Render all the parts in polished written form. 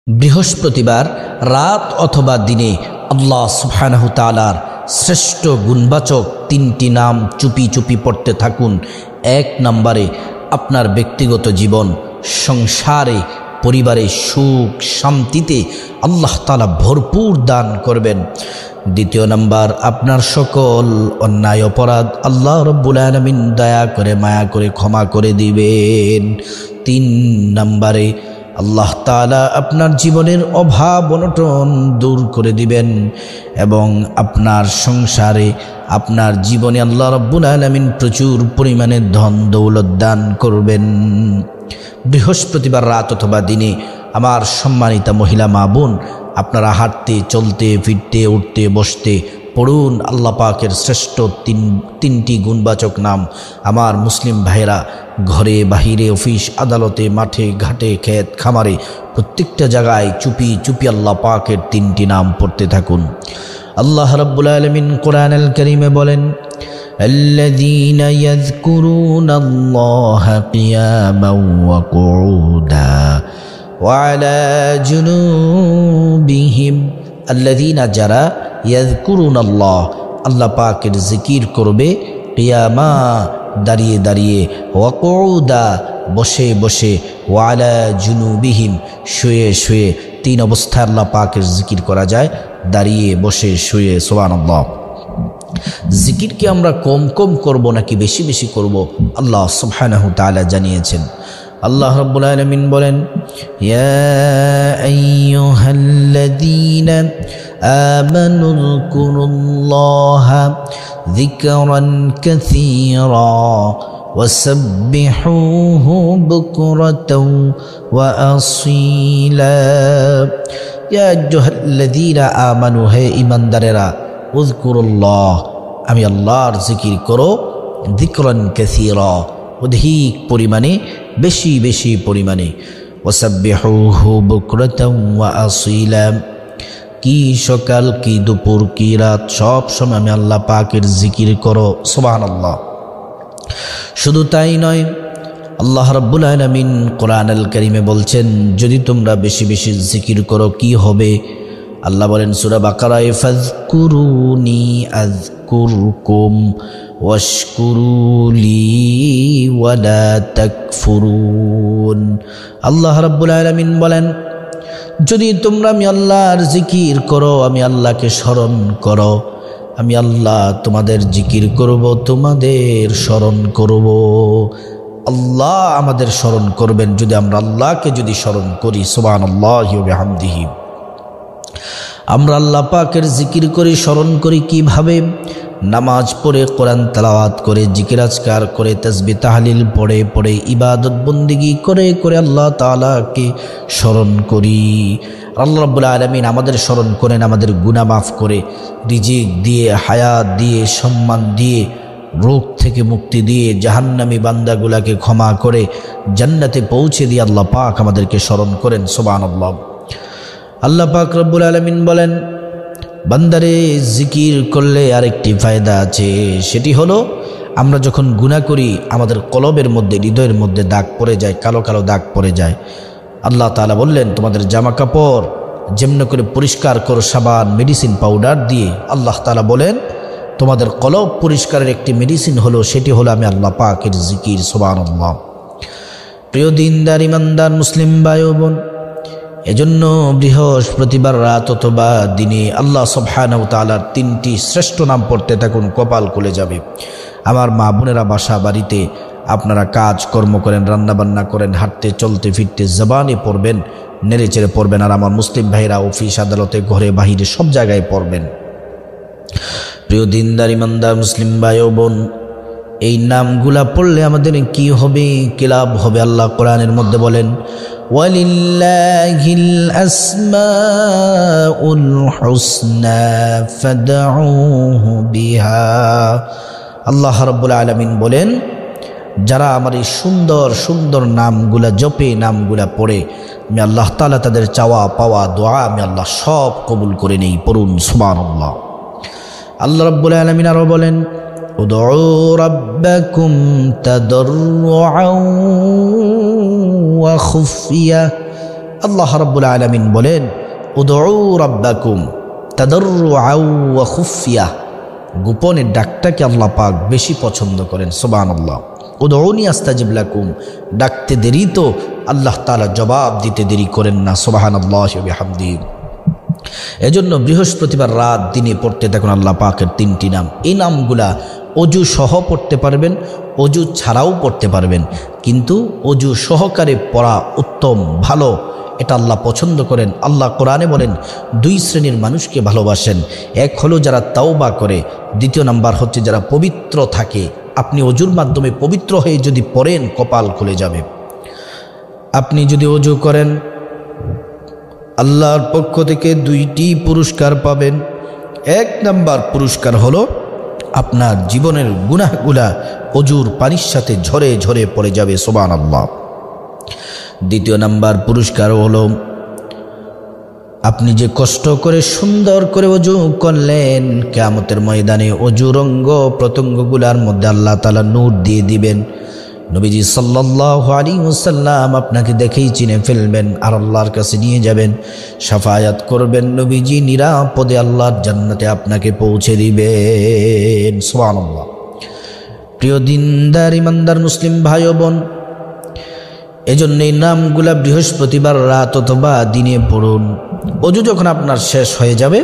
বৃহস্পতিবার রাত অথবা দিনে আল্লাহ সুবহানাহু তাআলার শ্রেষ্ঠ গুণবাচক তিনটি নাম চুপি চুপি পড়তে থাকুন। 1 নম্বরে আপনার ব্যক্তিগত জীবন, সংসারে, পরিবারে সুখ শান্তিতে আল্লাহ তাআলা ভরপুর দান করবেন। 2 নম্বর, আপনার সকল অন্যায় অপরাধ আল্লাহ রাব্বুল আলামিন দয়া করে মায়া করে ক্ষমা করে দিবেন। 3 নম্বরে আল্লাহ তাআলা আপনার জীবনের অভাব অনটন দূর করে দিবেন এবং আপনার সংসারে আপনার জীবনে আল্লাহ রাব্বুল আলামিন প্রচুর পরিমাণে ধন দৌলত দান করবেন। বৃহস্পতিবার রাত অথবা দিনে আমার সম্মানিতা মহিলা মা বোন, আপনারা হাঁটতে চলতে ফিরতে উঠতে বসতে পড়ুন আল্লাহ পাকের শ্রেষ্ঠ তিনটি গুণবাচক নাম। আমার মুসলিম ভাইরা ঘরে বাহিরে অফিস আদালতে মাঠে ঘাটে ক্ষেত খামারে প্রত্যেকটা জায়গায় চুপি চুপি আল্লাহ পাকের 3টি নাম পড়তে থাকুন। আল্লাহ রাব্বুল আলামিন কোরআনুল কারীমে বলেন, الذين يذكرون الله قياما وقعودا وعلى جنوبهم الذين যারা يذكرون الله আল্লাহ পাকের জিকির করবে, কিয়ামা দাঁড়িয়ে দাঁড়িয়ে, ওয়াকুউদা বসে বসে, ওয়ালা জুনুবিহিম শুয়ে শুয়ে। 3 অবস্থায় আল্লাহ পাকের জিকির করা যায়, দাঁড়িয়ে বসে শুয়ে। সুবহানাল্লাহ। জিকির কি আমরা কম কম করব নাকি বেশি বেশি করব? আল্লাহ সুবহানাহু তাআলা জানিয়েছেন। আল্লাহ রাব্বুল আলামিন বলেন, ইয়া আইয়ুহাল্লাযীনা আমানু যকুরুল্লাহা যিকরান কাসীরা ওয়াসাব্বিহুহু বুকরাতাও ওয়া আসীলা। ইয়া আইয়ুহাল্লাযীনা আমানু, হে ঈমানদারেরা, উযকুরুল্লাহ, আমি আল্লাহর জিকির করো, যিকরান কাসীরা, অধিক পরিমাণে, বেশি বেশি পরিমাণে, ওয়াসাব্বিহুহু বুকরাতাও ওয়া আসীলা, কি সকাল কি দুপুর কি রাত সব সময় আমি আল্লাহ পাকের জিকির করো। সুবহানাল্লাহ। শুধু তাই নয়, আল্লাহ রাব্বুল আলামিন কোরআনুল কারীমে বলছেন, যদি তোমরা বেশি বেশি জিকির করো কি হবে? আল্লাহ বলেন সূরা বাকারায়, ফাযকুরুনি আযকুরকুম ওয়াশকুরুলি ওয়ালা তাকফুরুন। আল্লাহ রাব্বুল আলামিন বলেন, যদি তোমরা আমি আল্লাহর জিকির করো, আমি আল্লাহকে স্মরণ করো, আমি আল্লাহ তোমাদের জিকির করব, তোমাদের স্মরণ করব। আল্লাহ আমাদের স্মরণ করবেন যদি আমরা আল্লাহকে যদি স্মরণ করি। সুবহানাল্লাহি ওয়া বিহামদিহি। আমরা আল্লাহ পাকের জিকির করি, স্মরণ করি কিভাবে? নামাজ পড়ে, কোরআন তেলাওয়াত করে, জিকির আজকার করে, তাসবিহ তাহলিল পড়ে পড়ে, ইবাদত বন্দেগী করে করে আল্লাহ তাআলাকে স্মরণ করি। আল্লাহ রাব্বুল আলামিন আমাদের স্মরণ করেন, আমাদের গুনাহ মাফ করে, রিজিক দিয়ে, হায়াত দিয়ে, সম্মান দিয়ে, রোগ থেকে মুক্তি দিয়ে, জাহান্নামী বান্দাগুলাকে ক্ষমা করে জান্নাতে পৌঁছে দিয়ে আল্লাহ পাক আমাদেরকে স্মরণ করেন। সুবহানাল্লাহ। আল্লাহ পাক রব্বুল আলামিন বলেন, বান্দারে জিকির করলে আরেকটি ফায়দা আছে, সেটি হলো আমরা যখন গুনাহ করি আমাদের কলবের মধ্যে, হৃদয়ের মধ্যে দাগ পড়ে যায়, কালো কালো দাগ পড়ে যায়। আল্লাহ তাআলা বললেন, তোমাদের জামা কাপড় যেমন করে পরিষ্কার করো সাবান মেডিসিন পাউডার দিয়ে, আল্লাহ তাআলা বলেন তোমাদের কলব পরিষ্কারের একটি মেডিসিন হলো, সেটি হলো আমি আল্লাহ পাকের জিকির। সুবহানাল্লাহ। প্রিয় দিনদার ইমানদার মুসলিম ভাই ও বোন, এজন্য বৃহস্পতিবার রাত অথবা দিনে আল্লাহ সুবহানাহু তাআলার 3টি শ্রেষ্ঠ নাম পড়তে থাকুন, কপাল খুলে যাবে। আমার মা বোনেরা বাসা বাড়িতে আপনারা কাজ কর্ম করেন, রান্না বান্না করেন, হাঁটতে চলতে ফিরতে জবানে পড়বেন, নেড়ে চেড়ে পড়বেন। আর আমার মুসলিম ভাইরা অফিস আদালতে ঘরে বাহিরে সব জায়গায় পড়বেন। প্রিয় দিনদার ইমানদার মুসলিম ভাই ও বোন, এই নামগুলা পড়লে আমাদের কি হবে, কি লাভ হবে? আল্লাহ কোরআনের মধ্যে বলেন, ওয়ালিল্লাহিল আসমাউল হুসনা ফাদউহু বিহা। আল্লাহ রাব্বুল আলামিন বলেন, যারা আমার এই সুন্দর সুন্দর নামগুলা জপে, নামগুলা পড়ে, আমি আল্লাহ তাআলা তাদের চাওয়া পাওয়া দোয়া আমি আল্লাহ সব কবুল করে নেই। পড়ুন সুবহানাল্লাহ। আল্লাহ রাব্বুল আলামিন আরো বলেন, উদউ রাব্বাকুম তাদাররুআন ওয়া খুফিয়া আল্লাহ রাব্বুল আলামিন বলেন, উদউ রাব্বাকুম তাদাররুআও ওয়া খুফিয়া, গোপনের ডাকটাকে আল্লাহ পাক বেশি পছন্দ করেন। সুবহানাল্লাহ। উদউনি আস্তাজিব লাকুম, ডাকতে দেরি তো আল্লাহ তাআলা জবাব দিতে দেরি করেন না। সুবহানাল্লাহি ওয়া বিহামদিহি। এজন্য বৃহস্পতিবার রাত দিনে পড়তে দেখুন আল্লাহ পাকের 3টি নাম। এই নামগুলা অজু সহ পড়তে পারবেন, অজু ছাড়াও পড়তে পারবেন, কিন্তু অজু সহকারে পড়া উত্তম, ভালো, এটা আল্লাহ পছন্দ করেন। আল্লাহ কোরআনে বলেন 2 শ্রেণীর মানুষকে ভালোবাসেন। এক হলো যারা তাওবা করে, দ্বিতীয় নাম্বার হচ্ছে যারা পবিত্র থাকে। আপনি অজুর মাধ্যমে পবিত্র হয়ে যদি পড়েন, কপাল খুলে যাবে। আপনি যদি অজু করেন, আল্লাহর পক্ষ থেকে 2টি পুরস্কার পাবেন। 1 নাম্বার পুরস্কার হলো আপনার জীবনের গুনাহগুলা অজুর পানির সাথে ঝরে ঝরে পড়ে যাবে। সুবহানাল্লাহ। দ্বিতীয় নাম্বার পুরস্কার হলো আপনি যে কষ্ট করে সুন্দর করে অজু করলেন, কিয়ামতের ময়দানে অজুর অঙ্গ প্রত্যঙ্গগুলার মধ্যে আল্লাহ তাআলা নূর দিয়ে দিবেন। নবীজি সাল্লাল্লাহু আলাইহি ওয়াসাল্লাম আপনাকে দেখেই চিনে ফেলবেন, আর আল্লাহর কাছে নিয়ে যাবেন, শাফায়াত করবেন। নবীজি নিরাপদে আল্লাহর জান্নাতে আপনাকে পৌঁছে দিবেন। সুবহানাল্লাহ। প্রিয় দিনদার ইমানদার মুসলিম ভাই ও বোন, এজন্য এই নামগুলা বৃহস্পতিবার রাত অথবা দিনে পড়ুন। অজু যখন আপনার শেষ হয়ে যাবে,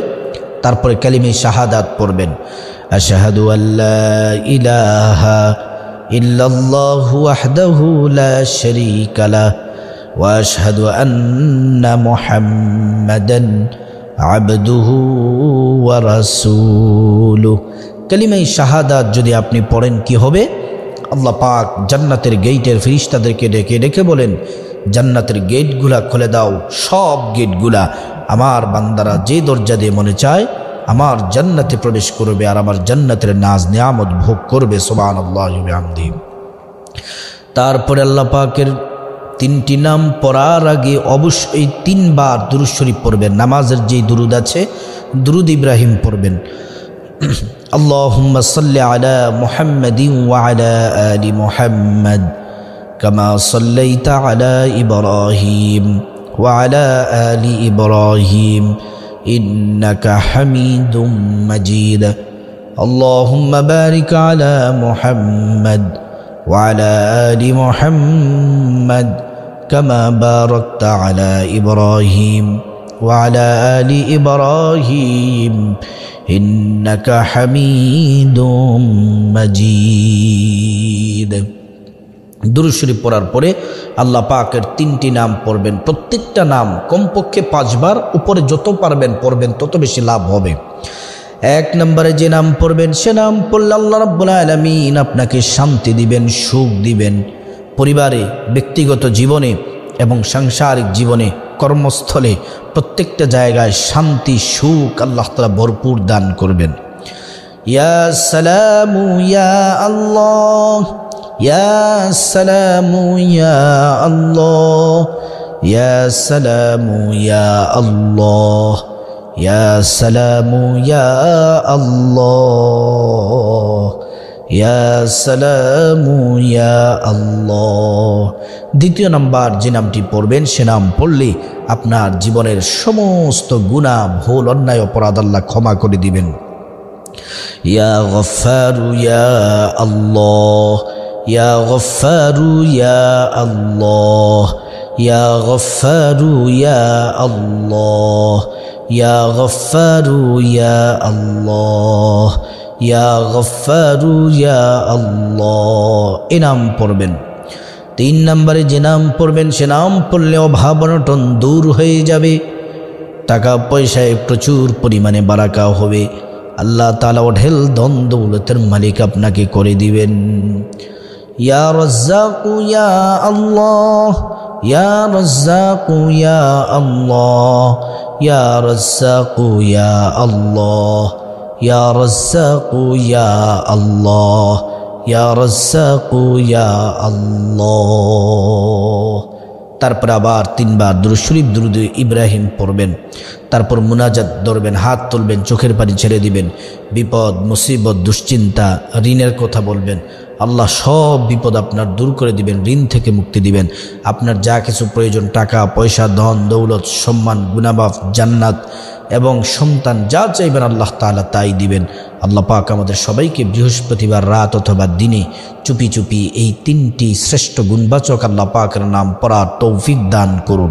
তারপরে কালিমে শাহাদাত পড়বেন। আশহাদু আল্লা ইলাহা ইল্লাল্লাহু ওয়াহদাহু লা শারীকা লাহু ওয়া আশহাদু আন্না মুহাম্মাদান আবদুহু ওয়া রাসূলুহু। কালিমে শাহাদাত যদি আপনি পড়েন, কি হবে? আল্লাহ পাক জান্নাতের গেটের ফেরেশতাদেরকে ডেকে ডেকে বলেন, জান্নাতের গেটগুলা খুলে দাও, সব গেটগুলা। আমার বান্দারা যে দরজা দিয়ে মনে চায় আমার জান্নাতে প্রবেশ করবে, আর আমার জান্নাতের নাজ নিয়ামত ভোগ করবে। সুবহানাল্লাহি ওয়া বিহামদিহি। তারপরে আল্লাহ পাকের 3টি নাম পড়ার আগে অবশ্যই 3 বার দুরূদ শরীফ পড়বেন। নামাজের যে দুরূদ আছে, দুরূদ ইব্রাহিম পড়বেন। আল্লাহুম্মা সাল্লি আলা মুহাম্মাদিন ওয়া আলা আলি মুহাম্মাদ কামা সাল্লাইতা আলা ইব্রাহিম ওয়া আলা আলি ইব্রাহিম ইন্নাকা হামিদুম মাজিদ। আল্লাহুম্মা বারিক আলা মুহাম্মাদ ওয়া আলা আলি মুহাম্মাদ কামা বারাকতা আলা ইব্রাহিম ওয়া আলা আলি ইব্রাহিম ইন্নাকা হামিদুম মাজিদ। দুরূদ শরীফ পড়ার পরে আল্লাহ পাকের 3টি নাম পড়বেন। প্রত্যেকটা নাম কমপক্ষে 5 বার, উপরে যত পারবেন পড়বেন, তত বেশি লাভ হবে। 1 নম্বরে যে নাম পড়বেন, সে নাম পড়লে আল্লাহ রাব্বুল আলামিন আপনাকে শান্তি দিবেন, সুখ দিবেন। পরিবারে, ব্যক্তিগত জীবনে এবং সাংসারিক জীবনে, কর্মস্থলে, প্রত্যেকটা জায়গায় শান্তি, সুখ আল্লাহ তাআলা ভরপুর দান করবেন। ইয়া সালামু ইয়া আল্লাহ, ইয়া সালামু ইয়া আল্লাহ, ইয়া সালামু ইয়া আল্লাহ, ইয়া সালামু ইয়া আল্লাহ, ইয়া সালামু ইয়া আল্লাহ। দ্বিতীয় নাম্বার যে নামটি পড়বেন, সে নাম পড়লে আপনার জীবনের সমস্ত গুনাহ, ভুল, অন্যায়, অপরাধ আল্লাহ ক্ষমা করে দিবেন। ইয়া গফফারু ইয়া আল্লাহ, ইয়া গফফারু ইয়া আল্লাহ, ইয়া গফফারু ইয়া আল্লাহ, ইয়া গফফারু ইয়া আল্লাহ, ইয়া গফফারু ইয়া আল্লাহ। এ নাম পড়বেন। 3 নম্বরে যে নাম পড়বেন, সে নাম পড়লে অভাব অনটন দূর হয়ে যাবে, টাকা পয়সায় প্রচুর পরিমাণে বারাকা হবে। আল্লাহ তাআলা অঢেল ধন দৌলতের মালিক আপনাকে করে দিবেন। ইয়া রাজ্জাকু ইয়া আল্লাহ, ইয়া রাজ্জাকু ইয়া আল্লাহ, ইয়া রাজ্জাকু ইয়া আল্লাহ, ইয়া রাজ্জাকু ইয়া আল্লাহ, ইয়া রাজ্জাকু ইয়া আল্লাহ। তারপর আবার 3 বার দুরূদ শরীফ, দুরূদ ইব্রাহিম পড়বেন। তারপর মুনাজাত ধরবেন, হাত তুলবেন, চোখের পানি ছেড়ে দিবেন। বিপদ, মুসিবত, দুশ্চিন্তা, ঋণের কথা বলবেন। আল্লাহ সব বিপদ আপনার দূর করে দিবেন, ঋণ থেকে মুক্তি দিবেন। আপনার যা কিছু প্রয়োজন, টাকা পয়সা, ধন দৌলত, সম্মান, গুনামাফ, জান্নাত এবং সন্তান, যা চাইবেন আল্লাহ তাআলা তাই দিবেন। আল্লাহ পাক আমাদের সবাইকে বৃহস্পতিবার রাত অথবা দিনে চুপি চুপি এই 3টি শ্রেষ্ঠ গুণবাচক আল্লাহ পাকের নাম পড়ার তৌফিক দান করুন।